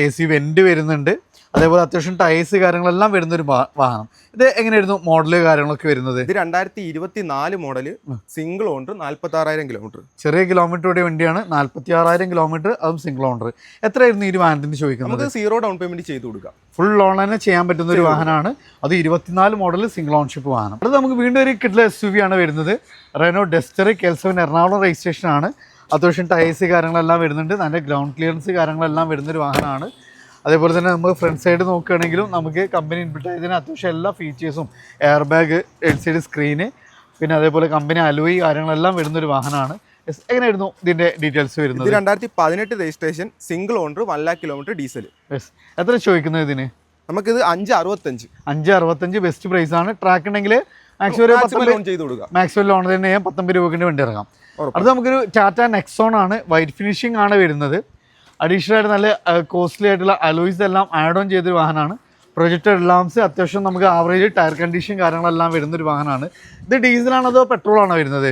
AC വെന്റ് വരുന്നുണ്ട്. അതേപോലെ അത്യാവശ്യം ടയേഴ്സ് കാര്യങ്ങളെല്ലാം വരുന്നൊരു വാഹനം. ഇത് എങ്ങനെയായിരുന്നു മോഡല് കാര്യങ്ങളൊക്കെ വരുന്നത്? ഇത് 2024 മോഡല്, സിംഗിൾ ഓണർ, 46,000 കിലോമീറ്റർ. ചെറിയ കിലോമീറ്ററുടെ വണ്ടിയാണ്, 46,000 കിലോമീറ്റർ, അതും സിംഗിൾ ഓണർ. എത്രയായിരുന്നു ഈ വാഹനത്തിന് ചോദിക്കുന്നത്? നമുക്ക് 0 ഡൗൺ പേയ്മെന്റ് ചെയ്ത് കൊടുക്കാം. ഫുൾ ഓൺലൈൻ ചെയ്യാൻ പറ്റുന്ന ഒരു വാഹനമാണ്. അത് 24 മോഡൽ സിംഗിൾ ഓൺഷിപ്പ് വാഹനം. അത് നമുക്ക് വീണ്ടും ഒരു കിഡ്ല SUV ആണ് വരുന്നത്. Renault Duster, KL7 Ernakulam registration ആണ്. അത്യാവശ്യം ടയേഴ്സ് കാര്യങ്ങളെല്ലാം വരുന്നുണ്ട്. നല്ല ഗ്രൗണ്ട് ക്ലിയറൻസ് കാര്യങ്ങളെല്ലാം വരുന്നൊരു വാഹനമാണ്. അതേപോലെ തന്നെ നമുക്ക് ഫ്രണ്ട് സൈഡ് നോക്കുകയാണെങ്കിലും നമുക്ക് കമ്പനി ഇൻബിൽറ്റ് ആയതിന് അത്യാവശ്യം എല്ലാ ഫീച്ചേഴ്സും, എയർ ബാഗ്, LCD സ്ക്രീന്, പിന്നെ അതേപോലെ കമ്പനി അലോയി കാര്യങ്ങളെല്ലാം വരുന്നൊരു വാഹനമാണ്. എങ്ങനെയായിരുന്നു ഇതിൻ്റെ ഡീറ്റെയിൽസ് വരുന്നത്? 2018 registration, single owner, 1 lakh kilometre, diesel. എത്ര ചോദിക്കുന്നത് ഇതിന്? നമുക്കിത് 565 ബെസ്റ്റ് പ്രൈസ് ആണ്. ട്രാക്ക് ഉണ്ടെങ്കിൽ മാക്സിമം ലോൺ ചെയ്ത് കൊടുക്കാം. മാക്സിമം ലോൺ തന്നെ ചെയ്യാൻ 19 രൂപയ്ക്ക് വണ്ടി ഇറങ്ങാം. അത് നമുക്കൊരു ടാറ്റ നെക്സോൺ ആണ്, വൈറ്റ് ഫിനിഷിംഗ് ആണ് വരുന്നത്. അഡീഷണൽ ആയിട്ട് നല്ല കോസ്റ്റ്ലി ആയിട്ടുള്ള അലോയ്സ് എല്ലാം ആഡ് ഓൺ ചെയ്തൊരു വാഹനമാണ്. പ്രൊജക്റ്റഡ് ലാംസ്, അത്യാവശ്യം നമുക്ക് ആവറേജ് ടയർ കണ്ടീഷൻ കാര്യങ്ങളെല്ലാം വരുന്നൊരു വാഹനമാണ്. ഇത് ഡീസലാണോ അതോ പെട്രോളാണോ വരുന്നത്?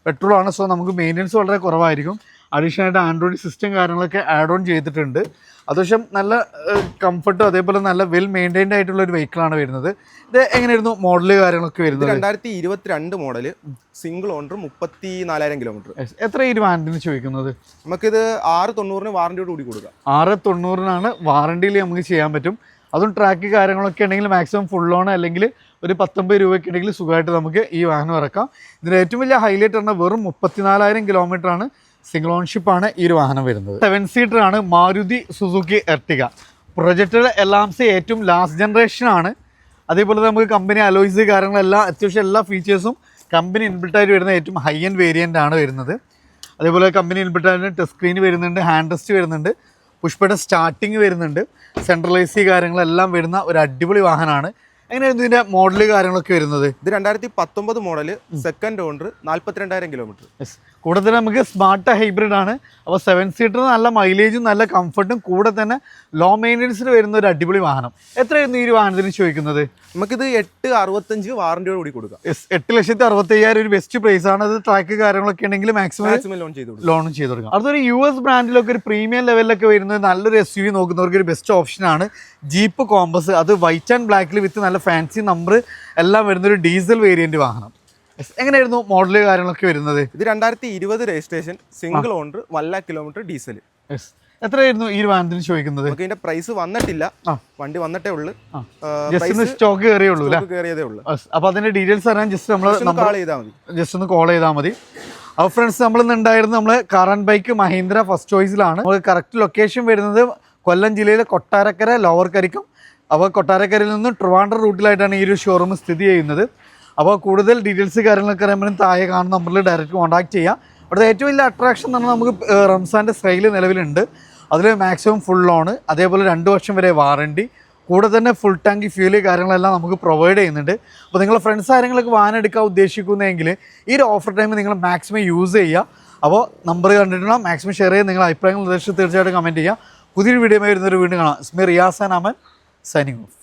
പെട്രോളാണ്. സോ നമുക്ക് മെയിൻ്റനൻസ് വളരെ കുറവായിരിക്കും. അഡീഷണൽ ആയിട്ട് ആൻഡ്രോയിഡ് സിസ്റ്റം കാര്യങ്ങളൊക്കെ ആഡ് ഓൺ ചെയ്തിട്ടുണ്ട്. അത്യാവശ്യം നല്ല കംഫർട്ടും അതേപോലെ നല്ല വെൽ മെയിൻറ്റൈൻഡ് ആയിട്ടുള്ള ഒരു വെഹിക്കിളാണ് വരുന്നത്. ഇത് എങ്ങനെയായിരുന്നു മോഡല് കാര്യങ്ങളൊക്കെ വരുന്നത്? 2022 മോഡല്, സിംഗിൾ ഓണർ, 34,000 കിലോമീറ്റർ. എത്ര ഈ വാറണ്ടിന് ചോദിക്കുന്നത്? നമുക്കിത് 690 വാറണ്ടിയോട് കൂടി കൊടുക്കാം. 690 വാറണ്ടിയിൽ നമുക്ക് ചെയ്യാൻ പറ്റും. അതും ട്രാക്ക് കാര്യങ്ങളൊക്കെ ഉണ്ടെങ്കിൽ മാക്സിമം ഫുൾ ഓൺ അല്ലെങ്കിൽ ഒരു 19 രൂപയ്ക്ക് ഉണ്ടെങ്കിൽ സുഖമായിട്ട് നമുക്ക് ഈ വാഹനം ഇറക്കാം. ഇതിൻ്റെ ഏറ്റവും വലിയ ഹൈലൈറ്റ് പറഞ്ഞാൽ വെറും 34,000 കിലോമീറ്ററാണ്. സിംഗിൾ ഓൺഷിപ്പാണ് ഈ ഒരു വാഹനം വരുന്നത്. 7 സീറ്റർ ആണ്, Maruti Suzuki Ertiga. Projected LMC ഏറ്റവും ലാസ്റ്റ് ജനറേഷൻ ആണ്. അതേപോലെ നമുക്ക് കമ്പനി അലോയ്സ് കാര്യങ്ങളെല്ലാം അത്യാവശ്യം എല്ലാ ഫീച്ചേഴ്സും കമ്പനി ഇൻബിൽട്ടായിട്ട് വരുന്ന ഏറ്റവും ഹൈ എൻഡ് വേരിയൻ്റ് ആണ് വരുന്നത്. അതേപോലെ കമ്പനി ഇൻബിൽട്ടായിട്ട് ടച്ച് സ്ക്രീൻ വരുന്നുണ്ട്, ഹാൻഡ് റെസ്റ്റ് വരുന്നുണ്ട്, പുഷ്പയുടെ സ്റ്റാർട്ടിങ് വരുന്നുണ്ട്, സെൻട്രൽ AC കാര്യങ്ങളെല്ലാം വരുന്ന ഒരു അടിപൊളി വാഹനമാണ്. എങ്ങനെയായിരുന്നു ഇതിന്റെ മോഡല് കാര്യങ്ങളൊക്കെ വരുന്നത്? ഇത് 2019 മോഡല്, സെക്കൻഡ് ഓണർ, 42,000 കിലോമീറ്റർ. കൂടെ തന്നെ നമുക്ക് സ്മാർട്ട് ഹൈബ്രിഡ് ആണ്. അപ്പോൾ 7 സീറ്റർ നല്ല മൈലേജും നല്ല കംഫർട്ടും കൂടെ തന്നെ ലോ മെയിൻ്റെനൻസിൽ വരുന്ന ഒരു അടിപൊളി വാഹനം. എത്രയായിരുന്നു ഈ ഒരു വാഹനത്തിന് ചോദിക്കുന്നത്? നമുക്കിത് 865 വാറന്റിയോട് കൂടി കൊടുക്കാം. 8,65,000 ഒരു ബെസ്റ്റ് പ്രൈസ് ആണ്. അത് ട്രാക്ക് കാര്യങ്ങളൊക്കെ ഉണ്ടെങ്കിൽ മാക്സിമം ലോൺ ചെയ്ത് കൊടുക്കാം. ലോണും ചെയ്ത് കൊടുക്കാം. അടുത്തൊരു US ബ്രാൻഡിലൊക്കെ ഒരു പ്രീമിയം ലെവലിലൊക്കെ വരുന്നത് നല്ലൊരു SUV നോക്കുന്നവർക്ക് ഒരു ബെസ്റ്റ് ഓപ്ഷനാണ് ജീപ്പ് കോമ്പസ്. അത് വൈറ്റ് ആൻഡ് ബ്ലാക്കിൽ വിത്ത് നല്ല ഫാൻസി നമ്പർ എല്ലാം വരുന്നൊരു ഡീസൽ വേരിയന്റ് വാഹനം. എങ്ങനെയായിരുന്നു മോഡല് കാര്യങ്ങളൊക്കെ വരുന്നത്? ഇത് 2020 registration, single owner, 1 lakh kilometre, diesel. എത്രയായിരുന്നു ഈ വാഹനത്തിന് ചോദിക്കുന്നത്? നമുക്ക് ഇതിന്റെ പ്രൈസ് വന്നിട്ടില്ല, വണ്ടി വന്നിട്ടേ ഉള്ളൂ, സ്റ്റോക്ക് കയറിയതേ ഉള്ളൂ. അപ്പൊ അതിന്റെ ഡീറ്റെയിൽസ് അറിയാൻ ജസ്റ്റ് നമ്മൾ ജസ്റ്റ് ഒന്ന് കോൾ ചെയ്താൽ മതി. അപ്പോൾ ഫ്രണ്ട്സ്, നമ്മളിന്നുണ്ടായിരുന്നു നമ്മൾ car and bike Mahindra first ചോയ്സിലാണ്. നമുക്ക് കറക്റ്റ് ലൊക്കേഷൻ വരുന്നത് കൊല്ലം ജില്ലയിലെ കൊട്ടാരക്കര ലോവർ കരിക്കും. അപ്പോൾ കൊട്ടാരക്കരയിൽ നിന്ന് ട്രിവാൻഡ്രം റൂട്ടിലായിട്ടാണ് ഈ ഒരു ഷോറൂം സ്ഥിതി ചെയ്യുന്നത്. അപ്പോൾ കൂടുതൽ ഡീറ്റെയിൽസ് കാര്യങ്ങളൊക്കെ അറിയുമ്പോൾ താഴെ കാണുന്ന നമ്പറിൽ ഡയറക്റ്റ് കോൺടാക്ട് ചെയ്യാം. അവിടുത്തെ ഏറ്റവും വലിയ അട്രാക്ഷൻ എന്ന് പറഞ്ഞാൽ നമുക്ക് റംസാൻ്റെ സ്റ്റൈല് നിലവിലുണ്ട്. അതിൽ മാക്സിമം ഫുൾ ലോണ്, അതേപോലെ 2 വർഷം വരെ വാറണ്ടി, കൂടെ തന്നെ ഫുൾ ടാങ്ക് ഫ്യൂല് കാര്യങ്ങളെല്ലാം നമുക്ക് പ്രൊവൈഡ് ചെയ്യുന്നുണ്ട്. അപ്പോൾ നിങ്ങളുടെ ഫ്രണ്ട്സ് ആരെങ്കിലൊക്കെ വാഹനം എടുക്കാൻ ഉദ്ദേശിക്കുന്നതെങ്കിൽ ഈ ഒരു ഓഫർ ടൈം നിങ്ങൾ മാക്സിമം യൂസ് ചെയ്യുക. അപ്പോൾ നമ്പർ കണ്ടിട്ടുള്ള മാക്സിമം ഷെയർ ചെയ്ത് നിങ്ങളുടെ അഭിപ്രായങ്ങൾ നിർദ്ദേശിച്ച് തീർച്ചയായിട്ടും കമൻറ്റ് ചെയ്യുക. പുതിയൊരു വീഡിയോ വരുന്നൊരു വീണ്ടും കാണാം. Ismi Riyas and Aman signing of.